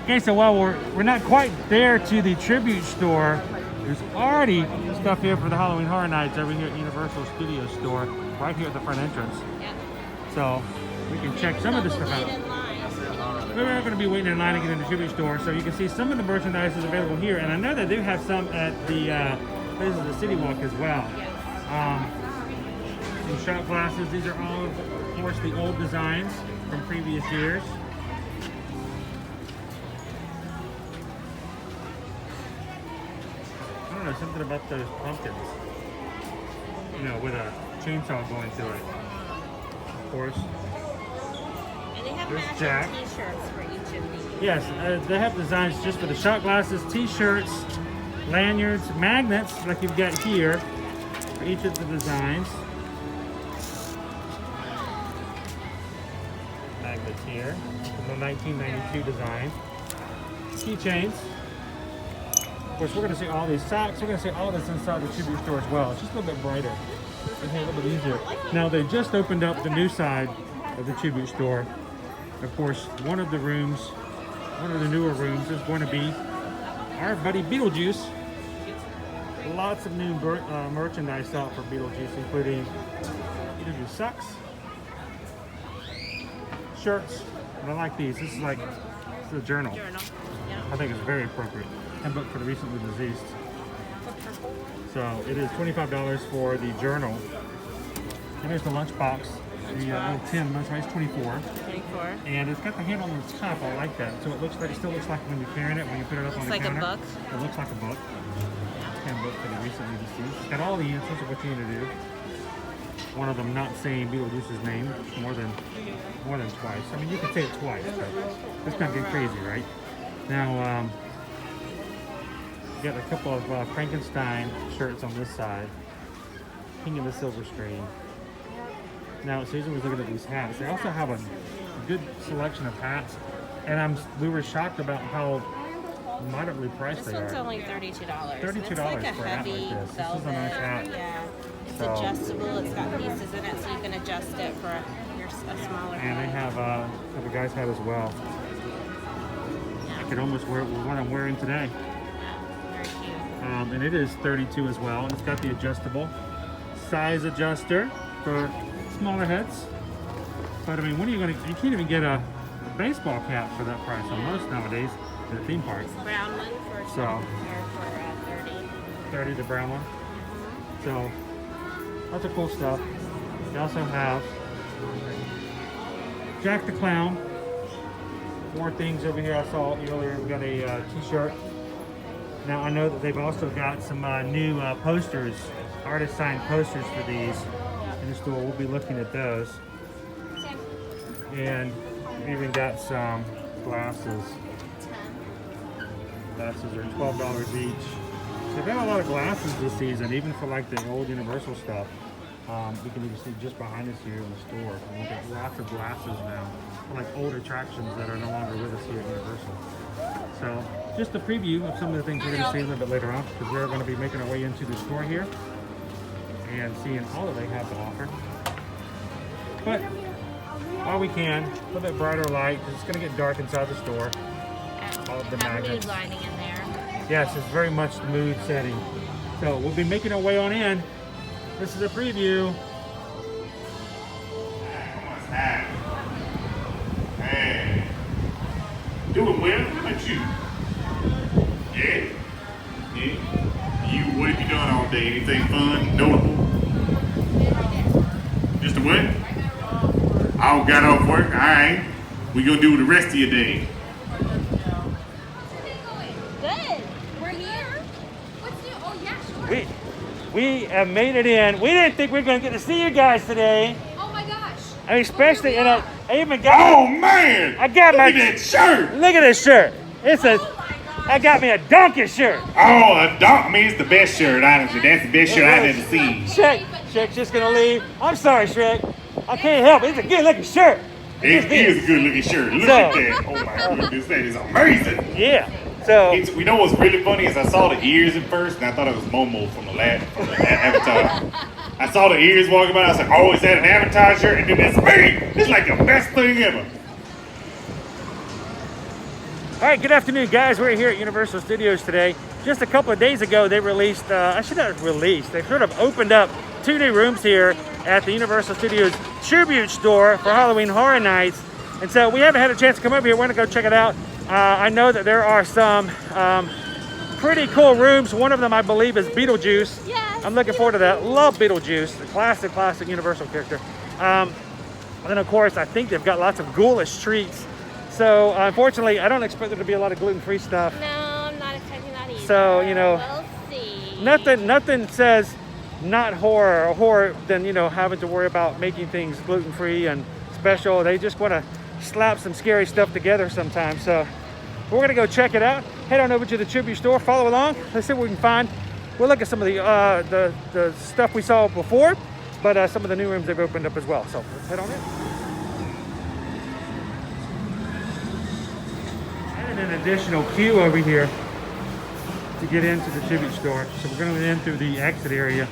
Okay, so while we're not quite there to the tribute store, there's already stuff here for the Halloween Horror Nights over here at Universal Studios store, right here at the front entrance. Yeah. So we can check some of this stuff out. We're not going to be waiting in line to get in the tribute store, so you can see some of the merchandise is available here, and I know they do have some at the places of the City Walk as well. Some shot glasses. These are all, of course, the old designs from previous years. I don't know, something about those pumpkins. You know, with a chainsaw going through it. Of course. And they have There's matching Jack. t-shirts for each of these. Yes, they have designs just for the shot glasses, t-shirts, lanyards, magnets like you've got here for each of the designs. Magnets here, the 1992 design. Keychains. Of course, we're going to see all these socks. We're going to see all this inside the tribute store as well. It's just a little bit brighter. It's a little bit easier. Now, they just opened up the new side of the tribute store. Of course, one of the rooms, one of the newer rooms is going to be our buddy Beetlejuice. Lots of new merchandise out for Beetlejuice, including Beetlejuice socks, shirts, and I like these. This is like, it's a journal. Yeah. I think it's very appropriate. Handbook for the recently deceased. So it is $25 for the journal. And there's the lunchbox. The little tin lunchbox, 24. And it's got the handle on the top. I like that. So it looks like, it still looks like when you're carrying it, when you put it up on the counter. Like a book. It looks like a book. Handbook for the recently deceased. It's got all the answers of what you need to do. One of them not saying Beetlejuice's name more than twice. I mean, you can say it twice, but it's not getting crazy, right? Now, got a couple of Frankenstein shirts on this side. King of the Silver Screen. Now, Susan was looking at these hats. They also have a good selection of hats, and we were shocked about how moderately priced This they one's are. only $32. $32 It's like a for a hat heavy like this. velvet. This is a nice hat. Yeah. It's So- adjustable. It's got pieces in it, so you can adjust it for a smaller And they head. have a guy's hat as well. I could almost wear it with what I'm wearing today. Very cute. And it is 32 as well. And it's got the adjustable size adjuster for smaller heads. But I mean, when are you can't even get a baseball cap for that price on most nowadays at a theme park. Brown one for So- 30. 30, the brown one. So, lots of cool stuff. They also have Jack the Clown. More things over here I saw earlier. We got a t-shirt. Now I know that they've also got some new posters, artist signed posters for these in the store. We'll be looking at those. And we even got some glasses. Glasses are $12 each. They've got a lot of glasses this season, even for like the old Universal stuff. You can even see just behind us here in the store. And we've got lots of glasses now, for like old attractions that are no longer with us here at Universal. So, just a preview of some of the things we're going to see a little bit later on, because we're going to be making our way into the store here and seeing all that they have to offer. But while we can, a little bit brighter light, 'cause it's going to get dark inside the store. All of the Have mood magnets. lighting in there. Yes, it's very much the mood setting. So we'll be making our way on in. This is a preview. Hey, doing well? How about you? Yeah. What have you done all day? Anything fun, notable? Just a what? I got off work. All right. We gonna do the rest of your day. Good. We're here. What's new? Oh, yeah, sure. We have made it in. We didn't think we were going to get to see you guys today. Oh my gosh. I mean, especially, and I even got. Oh man! I got Look my. at that shirt. Look at this shirt. It's a. I got me a donkey shirt. Oh, a dog. I mean, it's the best shirt, honestly. That's the best shirt I've ever seen. Shrek's just gonna leave. I'm sorry, Shrek. I can't help it. It's a good looking shirt. It is a good looking shirt. Look at that. Oh my goodness, that is amazing. Yeah. So. We know what's really funny is I saw the ears at first, and I thought it was Momo from the Avatar. I saw the ears walking by. I was like, "Oh, is that an Avatar shirt?" And then that's me. It's like the best thing ever. All right, good afternoon, guys. We're here at Universal Studios today. Just a couple of days ago, they released, I should have released, they sort of opened up 2 new rooms here at the Universal Studios Tribute Store for Halloween Horror Nights. And so we haven't had a chance to come over here. We're gonna go check it out. I know that there are some pretty cool rooms. One of them, I believe, is Beetlejuice. Yes, I'm looking forward to that. Love Beetlejuice, the classic Universal character. And then, of course, I think they've got lots of ghoulish treats. So, unfortunately, I don't expect there to be a lot of gluten-free stuff. No, I'm not expecting that either. So, you know, we'll see. nothing says not horror or horror than, you know, having to worry about making things gluten-free and special. They just want to slap some scary stuff together sometimes. So, we're going to go check it out. Head on over to the Tribute Store, follow along. Let's see what we can find. We'll look at some of the stuff we saw before, but some of the new rooms they've opened up as well. So, let's head on in. An additional queue over here to get into the Tribute Store. So we're going to in through the exit area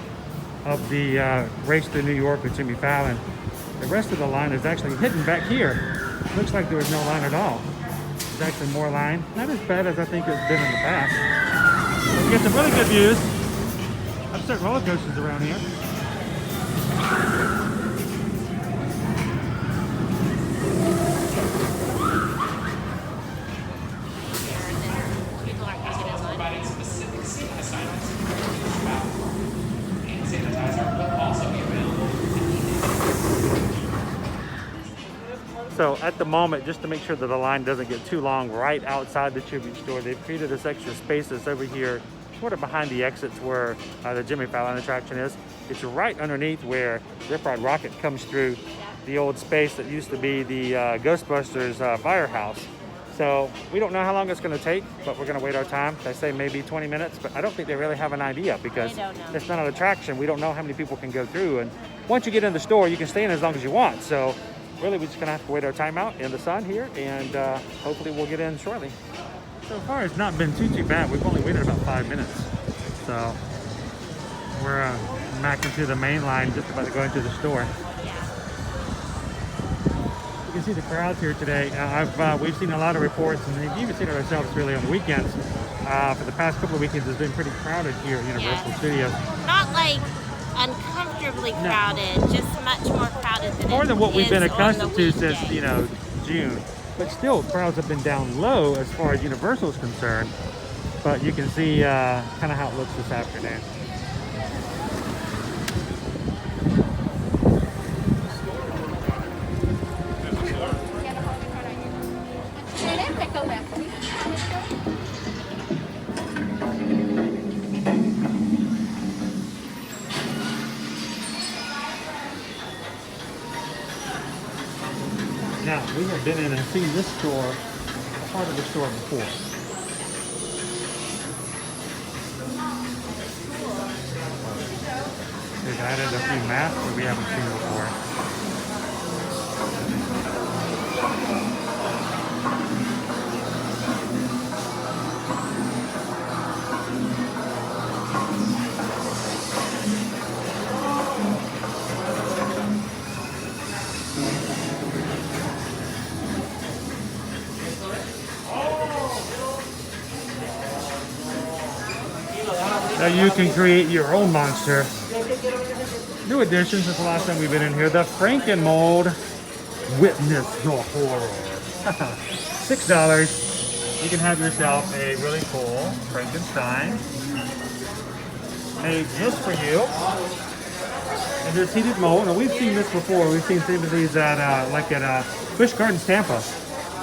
of the race to New York with Jimmy Fallon. The rest of the line is actually hidden back here. Looks like there was no line at all. There's actually more line. Not as bad as I think it's been in the past. So we get some really good views. Upset roller coasters around here. So at the moment, just to make sure that the line doesn't get too long right outside the Tribute Store, they've created this extra space that's over here, sort of behind the exits where the Jimmy Fallon attraction is. It's right underneath where Zip Ride Rocket comes through the old space that used to be the Ghostbusters firehouse. So we don't know how long it's going to take, but we're going to wait our time. They say maybe 20 minutes, but I don't think they really have an idea because it's not an attraction. We don't know how many people can go through. And once you get in the store, you can stay in as long as you want. So really, we're just gonna have to wait our time out in the sun here, and hopefully we'll get in shortly. So far, it's not been too bad. We've only waited about 5 minutes. So we're back into the main line, just about to go into the store. You can see the crowds here today. We've seen a lot of reports, and we've even seen it ourselves really on the weekends. For the past couple of weekends, it's been pretty crowded here at Universal Studios. Not like uncomfortably crowded, just much more crowded than more than what we've been accustomed to since, weekday. you know, June. But still, crowds have been down low as far as Universal is concerned. But you can see kind of how it looks this afternoon. Now, we have been in and seen this store, a part of the store before. They've added a few masks that we haven't seen before. Now you can create your own monster. New addition since the last time we've been in here. The Frankenmold. Witness the horror. $6. You can have yourself a really cool Frankenstein made just for you. And this heated mold. Now we've seen this before. We've seen some of these at like at Busch Gardens, Tampa.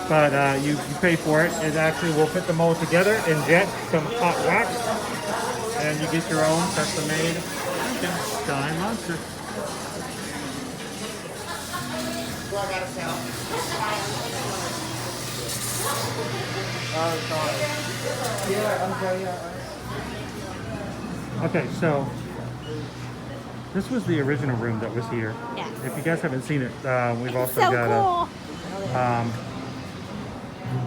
But you pay for it. It actually will put the mold together, inject some hot wax, and you get your own custom-made Frankenstein monster. Okay, so this was the original room that was here. Yes. If you guys haven't seen it, we've also So got cool.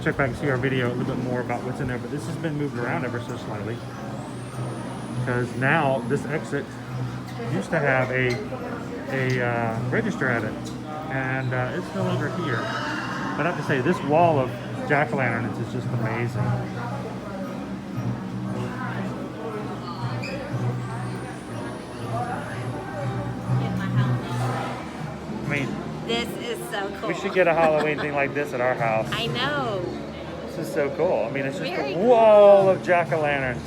check back and see our video a little bit more about what's in there. But this has been moved around ever so slightly because now this exit used to have a register at it, and it's no longer here. But I have to say, this wall of jack-o'-lanterns is just amazing. I mean, This is so cool. we should get a Halloween thing like this at our house. I know. This is so cool. I mean, it's just Very a wall of jack-o'-lanterns.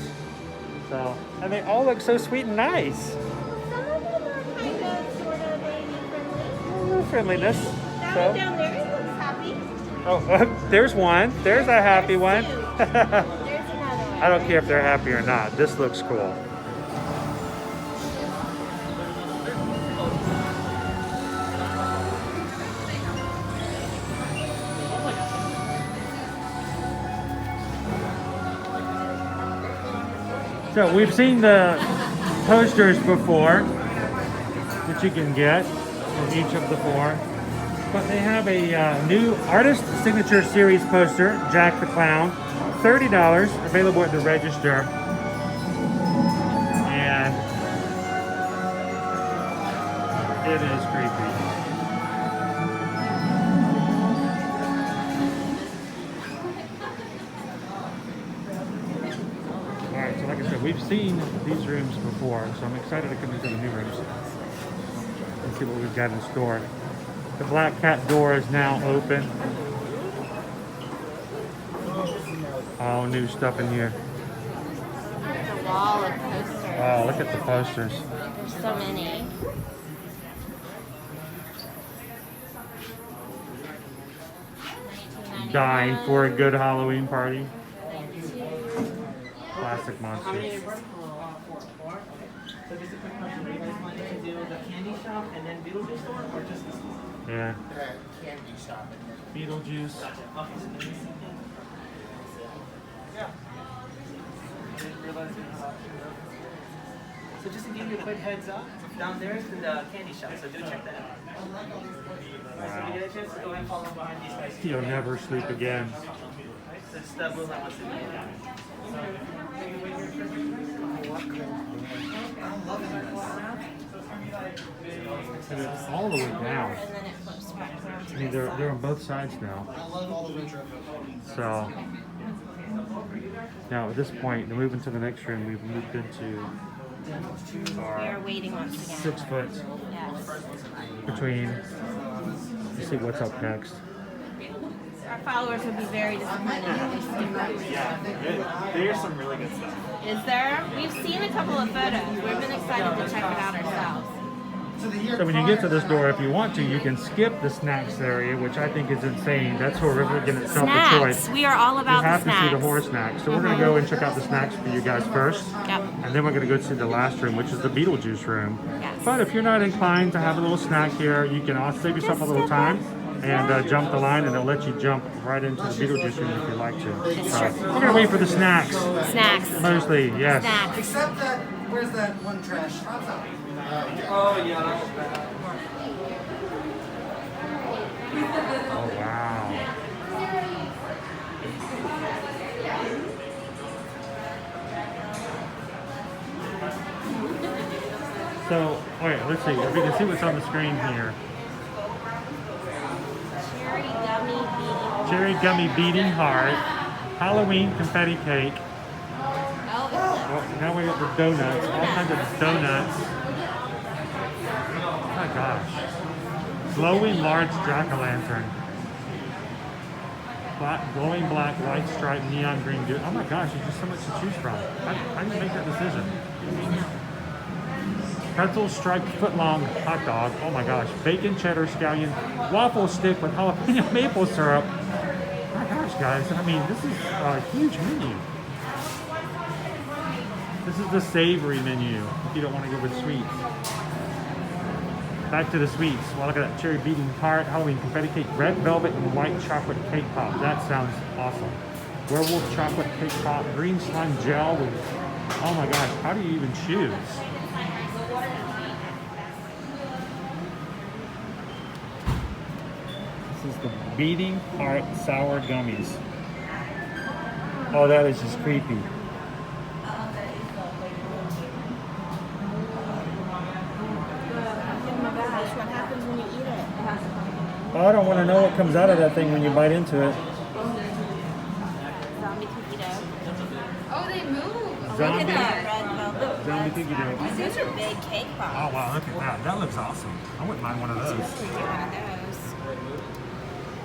So, and they all look so sweet and nice. Some of them are kind of, sort of baby friendly. A little friendliness. That So, one down there, he looks happy. oh, there's one. There's a happy one. There's another one. I don't care if they're happy or not. This looks cool. So we've seen the posters before that you can get from each of the four, but they have a new Artist Signature Series poster, Jack the Clown, $30, available at the register. And it is creepy. Alright, so like I said, we've seen these rooms before, so I'm excited to come into the new rooms and see what we've got in store. The Black Cat door is now open. All new stuff in here. The wall of posters. Oh, look at the posters. There's so many. Dying for a good Halloween party. Classic monsters. So just a quick question, do you guys want to do the candy shop and then Beetlejuice store, or just this one? Yeah. Candy shop. Beetlejuice. Gotcha. Okay, so let me see. Yeah. I didn't realize there was options of. So just to give you a quick heads up, down there is the candy shop, so do check that out. So if you get a chance to go ahead and follow behind these guys. You'll never sleep again. Right, so it's the blue light once again. And it's all the way down. And then it flips back around. I mean, they're on both sides now. I love all the retro. So now at this point, to move into the next room, we've moved into We are waiting once again. 6 foot Yes. between. Let's see what's up next. Our followers would be very disappointed if they skip that room. Yeah, there's some really good stuff. Is there? We've seen a couple of photos. We've been excited to check it out ourselves. So when you get to this door, if you want to, you can skip the snacks area, which I think is insane. That's horrific in itself, a Snacks. choice. We are all You about the have to see snacks. the horror snacks. So we're going to go and check out the snacks for you guys first. Yep. And then we're going to go to the last room, which is the Beetlejuice room. Yes. But if you're not inclined to have a little snack here, you can also save yourself a little time and jump the line, and they'll let you jump right into the Beetlejuice room if you like to. So we're going to wait for the snacks. Snacks. Mostly, yes. Snacks. Except that, where's that one trash? Outside. Oh, yeah. Oh, wow. So, all right, let's see if we can see what's on the screen here. Cherry gummy beating. Cherry gummy beating heart, Halloween confetti cake. Oh, Well, now we have the donuts, all kinds of donuts. Oh my gosh. Glowing large jack-o'-lantern. Glowing black, white stripe, neon green. Oh my gosh, there's just so much to choose from. How do you make that decision? Pretzel striped foot-long hot dog. Oh my gosh. Bacon cheddar scallion waffle stick with jalapeno maple syrup. Oh my gosh, guys. I mean, this is a huge menu. This is the savory menu if you don't want to go with sweets. Back to the sweets. Well, look at that cherry beating heart, Halloween confetti cake, red velvet and white chocolate cake pop. That sounds awesome. Werewolf chocolate cake pop, green slime gel with, oh my gosh, how do you even choose? This is the beating heart sour gummies. Oh, that is just creepy. What happens when you eat it? Oh, I don't want to know what comes out of that thing when you bite into it. zombie cookie dough. Oh, they move. Look Zombie. at that red velvet. Zombie cookie dough. Those are big cake Oh pops. wow, look at that. That looks awesome. I wouldn't mind one of those. One of those.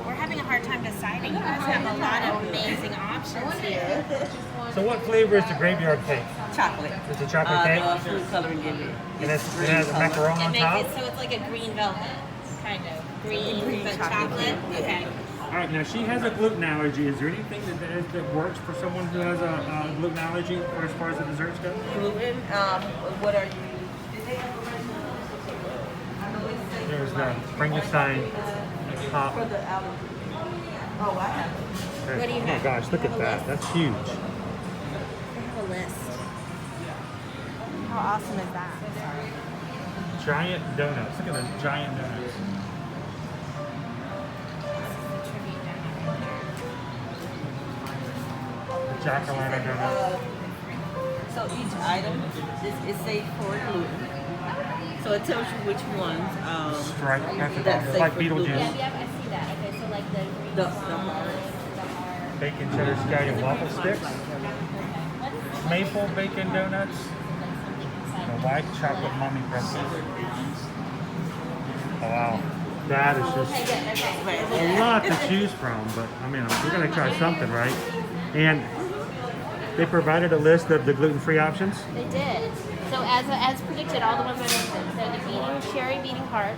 We're having a hard time deciding. You guys have a lot of amazing options here. So what flavor is the graveyard cake? Chocolate. It's a chocolate cake? Food coloring in it. And it has a macaron It on makes top? it so it's like a green velvet, kind of. Green but chocolate. Okay. All right, now she has a gluten allergy. Is there anything that works for someone who has a gluten allergy as far as the desserts go? Gluten. What are you? There's the Frankenstein pop. For the allergy. Oh, I have it. What do you Oh my have? gosh, look Have at a that. list? That's huge. They have a list. How awesome is that? Giant donuts. Look at those giant donuts. The jack-o'-lantern donuts. So each item is safe for gluten. So it tells you which ones. Right, that's That's it's safe like for gluten. Beetlejuice. Yeah, I see that. Okay, so like the green The sauce, hearts. the heart. Bacon cheddar scallion waffle sticks. Maple bacon donuts. The white chocolate mommy pretzels. Oh, wow. That is just a lot to choose from, but I mean, we're going to try something, right? And they provided a list of the gluten-free options. They did. So as predicted, all the ones I mentioned. So the beating cherry beating heart.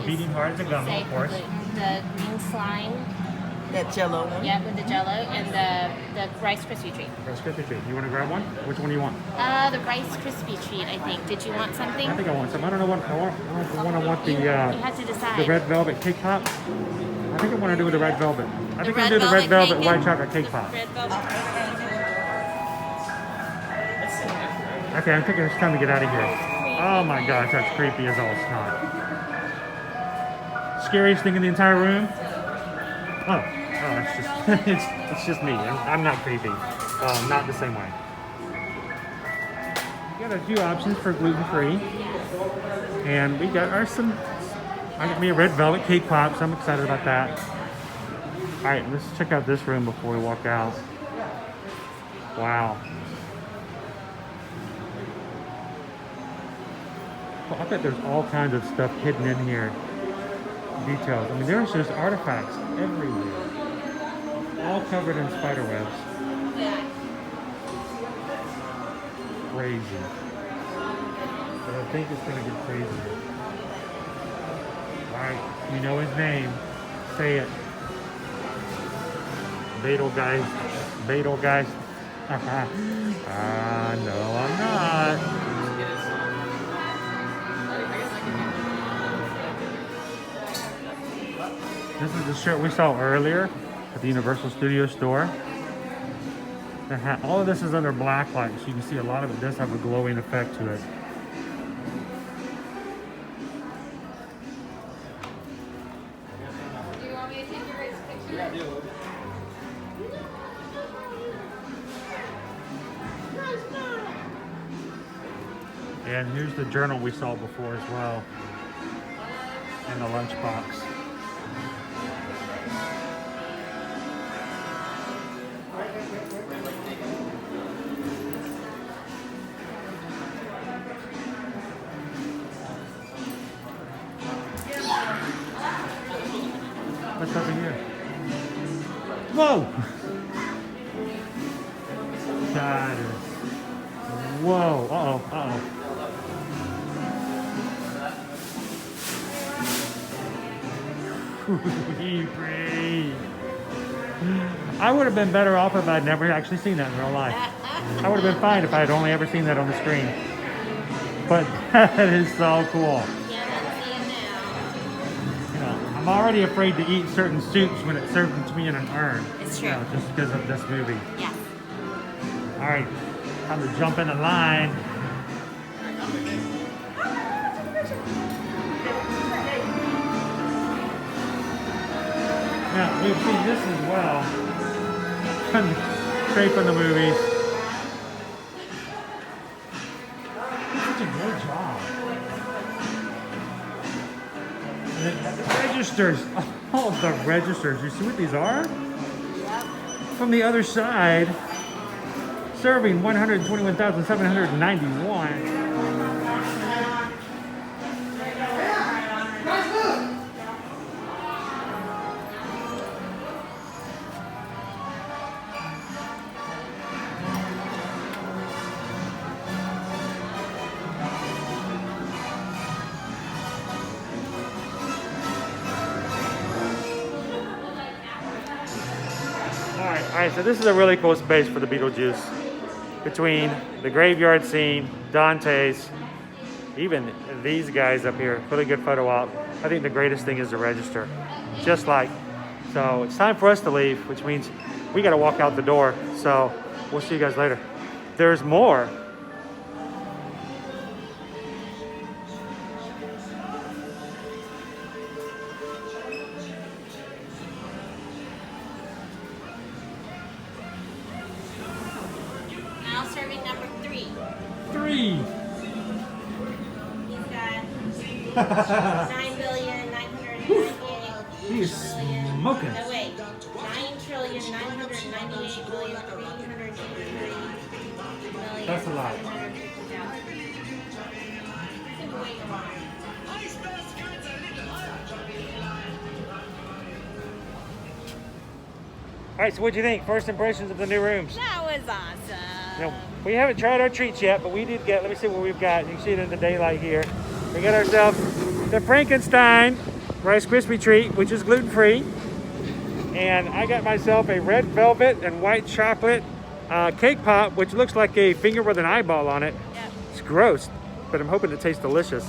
The beating heart is a gummy, safe of for course. gluten. The green slime. That jello one. Yeah, with the jello and the Rice Krispie treat. Rice Krispie treat. You want to grab one? Which one do you want? The Rice Krispie treat, I think. Did you want something? I think I want some. I don't know what I want the You have to decide. the red velvet cake pop. I think I want to do with the red velvet. I think I'll do the red velvet white chocolate cake pop. Red velvet. Okay, I'm thinking it's time to get out of here. Oh my gosh, that's creepy as all snot. Scariest thing in the entire room? Oh, it's just it's just me. I'm not creepy. Not the same way. We got a few options for gluten-free, and we got I got me a red velvet cake pop, so I'm excited about that. All right, let's check out this room before we walk out. Wow. Well, I bet there's all kinds of stuff hidden in here. Details. I mean, there's just artifacts everywhere. All covered in spider webs. Crazy. But I think it's gonna get crazier. Alright, you know his name. Say it. Beetlejuice. Beetlejuice. No, I'm not. This is the shirt we saw earlier at the Universal Studio store. All of this is under black light, so you can see a lot of it does have a glowing effect to it. Do you want me to take your guys' picture? Yeah, I do. And here's the journal we saw before as well. And the lunchbox. What's over here? Whoa! That is... Whoa! Uh-oh, uh-oh. I would have been better off if I'd never actually seen that in real life. I would have been fine if I had only ever seen that on the screen. But that is so cool. You know, I'm already afraid to eat certain soups when it's served to me in an urn. It's true. You know, just because of this movie. Yeah. All right, time to jump in the line. Now, we've seen this as well, straight from the movies. Such a good job. And then the registers, oh, the registers, you see what these are? Yep. from the other side, serving 121,791. All right, so this is a really cool space for the Beetlejuice. Between the graveyard scene, Dante's, even these guys up here, really good photo op. I think the greatest thing is the register, just like. So it's time for us to leave, which means we got to walk out the door. So we'll see you guys later. There's more. Now serving number 3. 3. He's got 9,998,000,000. He's smoking. No, wait. 9,998,383,000,000. That's a lot. All right, so what'd you think? First impressions of the new rooms? That was awesome. Now, we haven't tried our treats yet, but we did get, let me see what we've got. You can see it in the daylight here. We got ourselves the Frankenstein Rice Krispie treat, which is gluten-free. And I got myself a red velvet and white chocolate cake pop, which looks like a finger with an eyeball on it. Yep. It's gross, but I'm hoping it tastes delicious.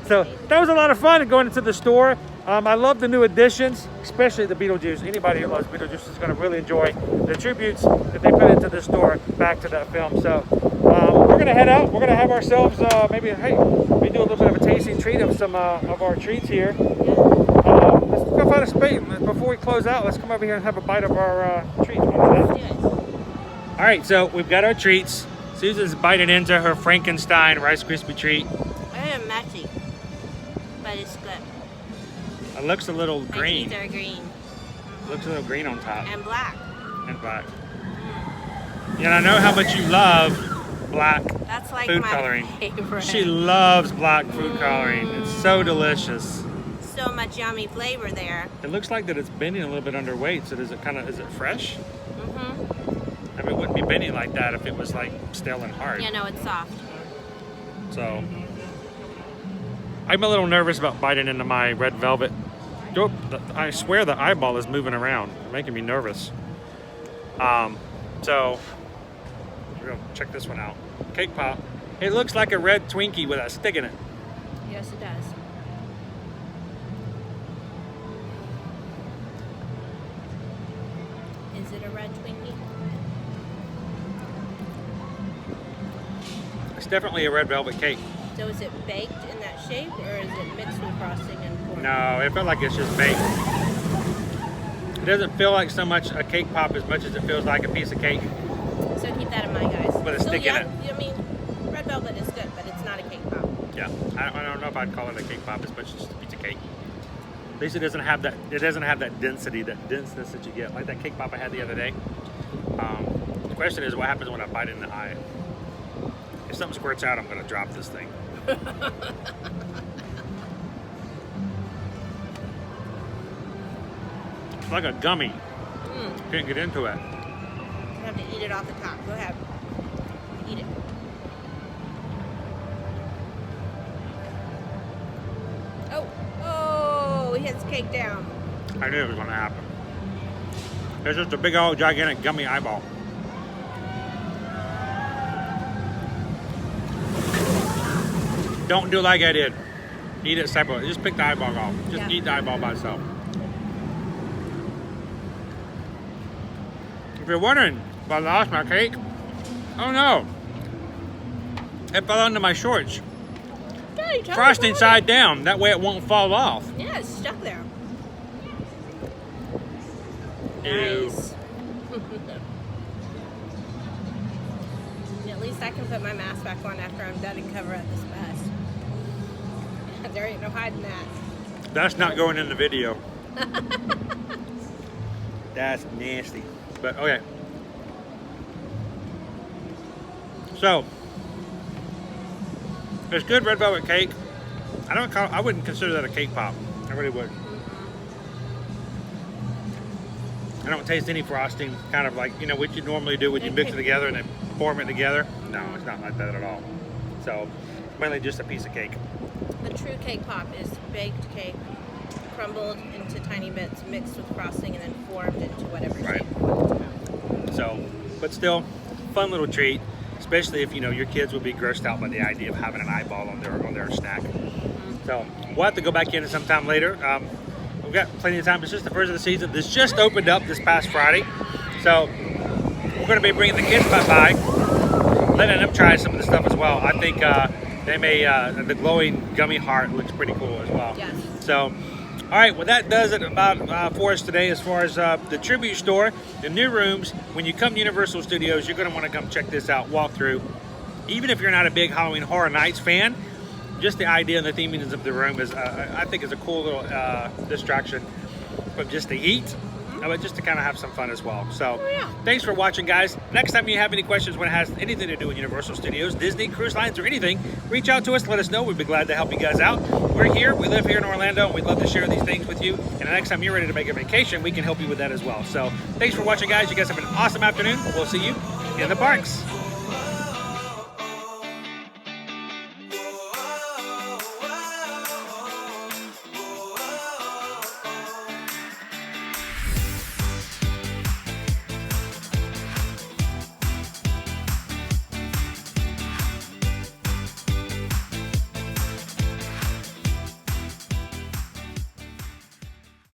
So that was a lot of fun going into the store. I love the new additions, especially the Beetlejuice. Anybody who loves Beetlejuice is going to really enjoy the tributes that they put into the store back to that film. So we're going to head out. We're going to have ourselves maybe do a little bit of a tasting treat of some of our treats here. Let's go find a space. Before we close out, let's come over here and have a bite of our treats. Let's do it. All right, so we've got our treats. Susan's biting into her Frankenstein Rice Krispie treat. It's messy, but it's good. It looks a little green. My teeth are green. Looks a little green on top. And black. And black. And I know how much you love black That's like food my coloring. favorite. She loves black food coloring. It's so delicious. So much yummy flavor there. It looks like that it's bending a little bit underweight. So is it fresh? Mm-hmm. I mean, it wouldn't be bending like that if it was like stale and hard. Yeah, no, it's soft. So I'm a little nervous about biting into my red velvet. I swear the eyeball is moving around, making me nervous. So we're gonna check this one out. Cake pop. It looks like a red Twinkie with a stick in it. Yes, it does. Is it a red Twinkie? It's definitely a red velvet cake. So is it baked in that shape, or is it mixed with frosting and corn? No, it felt like it's just baked. It doesn't feel like so much a cake pop as much as it feels like a piece of cake. So keep that in mind, guys. With a stick in it. I mean, red velvet is good, but it's not a cake pop. Yeah, I don't know if I'd call it a cake pop as much as just a piece of cake. At least it doesn't have that. It doesn't have that density, that denseness that you get, like that cake pop I had the other day. The question is, what happens when I bite in the eye? If something squirts out, I'm gonna drop this thing. It's like a gummy. Can't get into it. You have to eat it off the top. Go ahead. Eat it. Oh, he has cake down. I knew it was gonna happen. It's just a big old gigantic gummy eyeball. Don't do like I did. Eat it separately. Just pick the eyeball off. Just eat the eyeball by itself. If you're wondering if I lost my cake, oh no. It fell under my shorts. Yeah, you Frosting side down. That way it won't fall off. Yeah, it's stuck there. Ew. Nice. At least I can put my mask back on after I'm done and cover up this mess. There ain't no hiding that. That's not going in the video. That's nasty. But okay, So, there's good red velvet cake. I wouldn't consider that a cake pop. I really wouldn't. I don't taste any frosting, kind of like, you know, what you normally do when you mix it together and then form it together. No, it's not like that at all. So, it's mainly just a piece of cake. The true cake pop is baked cake, crumbled into tiny bits, mixed with frosting, and then formed into whatever Right. shape. So, but still, fun little treat, especially if, you know, your kids would be grossed out by the idea of having an eyeball on their snack. So, we'll have to go back in sometime later. We've got plenty of time. It's just the first of the season. This just opened up this past Friday. So, we're going to be bringing the kids by, letting them try some of the stuff as well. I think they may, the glowing gummy heart looks pretty cool as well. Yes. So, all right, well, that does it about for us today as far as the Tribute Store, the new rooms. When you come to Universal Studios, you're going to want to come check this out, walk through. Even if you're not a big Halloween Horror Nights fan, just the idea and the theming of the room is, I think, is a cool little distraction from just the heat, but just to kind of have some fun as well. So, thanks for watching, guys. Next time you have any questions when it has anything to do with Universal Studios, Disney, cruise lines, or anything, reach out to us, let us know. We'd be glad to help you guys out. We're here, we live here in Orlando, and we'd love to share these things with you. And the next time you're ready to make a vacation, we can help you with that as well. So, thanks for watching, guys. You guys have an awesome afternoon. We'll see you in the parks.